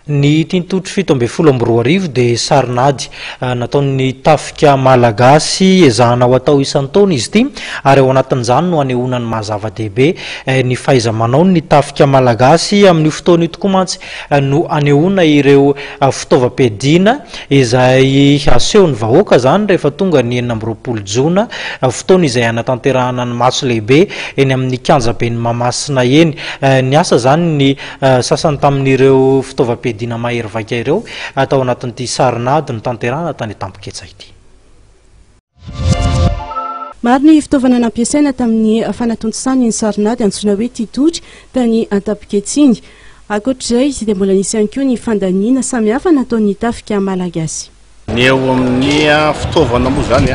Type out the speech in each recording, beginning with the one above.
Ny Tintotry fito amby folo amby roa arivo de sarinady nataon'ny tafika Malagasy ezahana ho atao isan-taona izy ity ary ao anatin'izany no hanehoana ny maha zava-dehibe ny fahaiza-manao ny tafika Malagasy amin'ny fotoana tokoa mantsy no hanehoana ireo fitaovam-piadiana izay aseho ny vahoaka zany rehefa tonga ny 4 jona fotoana izay anatanterahana ny matso lehibe eny amin'ny kianjaben'ny Mahamasina eny ny asa zany ny sasany tamin'ireo fitaovam-piadiana dina mahery vaika ireo atao anatin'ity sarinady ny tanterahana tany tampiketsa ity. Maro ny fitaovana nampiasaina tamin'ny fanatontosany ny sarinady antsoina hoe Titotry tany Antampiketsiny. Ankoatr'izay dia mbola nisy ihany koa ny fandaniana samihafa nataon'ny tafika Malagasy. Ny eo amin'ny fitaovana moa zany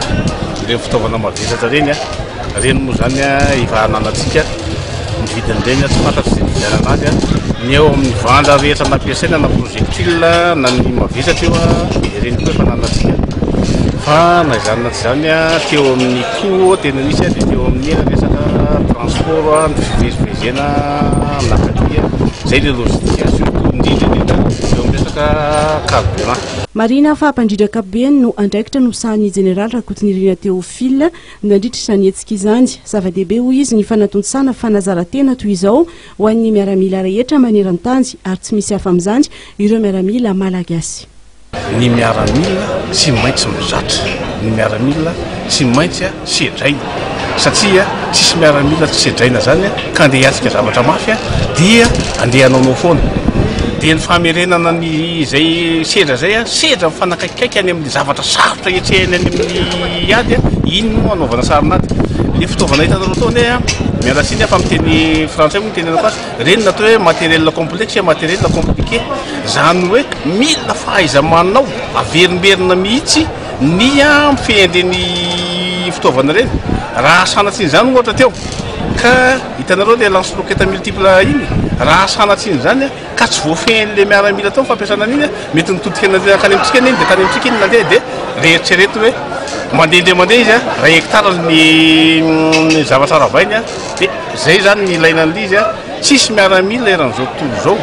ireny fitaovana mavesatra reny moa zany ivahananatsika ny vidin'ireny tsy fantatro izay vidana anazy ny eo amin'ny vanda rehetra nampiasaina na projectile na ny mavesatra eo ireny koa efa nanatsika fa na izany na tsy zany teo amin'ny koa tena nisy dia teo amin'ny resaka transport ny fivezivezena nakadia zay le logistique surtout indrindra eo amin'ny resaka carburant. Marina fa hampandridra be no andraikitra no sahan'ny général Rakotonirina Théophile nandritra ny etsika izany zava-dehibe hoy izy ny fanatontosana fanazaran-tena toy izao ho an'ny miaramila rehetra maneran-tany ary tsy misy hafa amin'izany ireo miaramila malagasy. Ny miaramila tsy maintsy mizatra, ny miaramila tsy maintsy sedraina satria tsisy miaramila tsy sedraina zany ka andeha hiatsika zavatra mafy dia andeha hanao foana. Dia ny famerenana ny izay sedra zay sedra mifanakaikaiky any amin'ny zavatra sarotra etrehany any amin'ny ady iny no anaovana sarinady. Le fitaovana hitanareo tony mialasiny fa miteny frantsay moa miteny anakoasy reny natao hoe matériel complexe matériel compliqué zany hoe mila fahaiza-manao averimberina mihitsy ny fiendreny fitaovana reny raha sanatsiny zany ohatra teo ka hitanareo le lance roquette multiple iny raha sanatsiny zany ka tsy voafehan'le miaramila tao fampiasana an'iny mety nitodika nandeha kany amintsika iny dia kany amintsika iny nandeha dia reheritrereto hoe mandeha izy 1 hectare ny zavatra ravainy dia zay zany ny ilaina an'izy tsisy miaramila eran'izao tontolo zao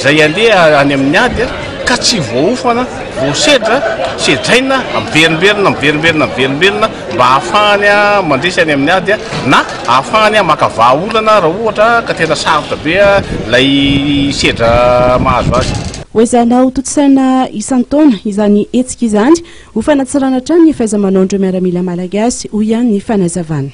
zay andeha any amin'ny ady ka tsy voaofana voasedra sedraina miverimberina mba ahafahany mandresy any amin'ny ady na ahafahany makavà olana raha ohatra ka tena sarotra be lay sedra mahazo azy. Hoezanao totosaina isan-taona izany etsika izany ho fanatsarana hatrany ny fahaiza-manaondreo miaramila malagasy ho ihany ny fanazavana.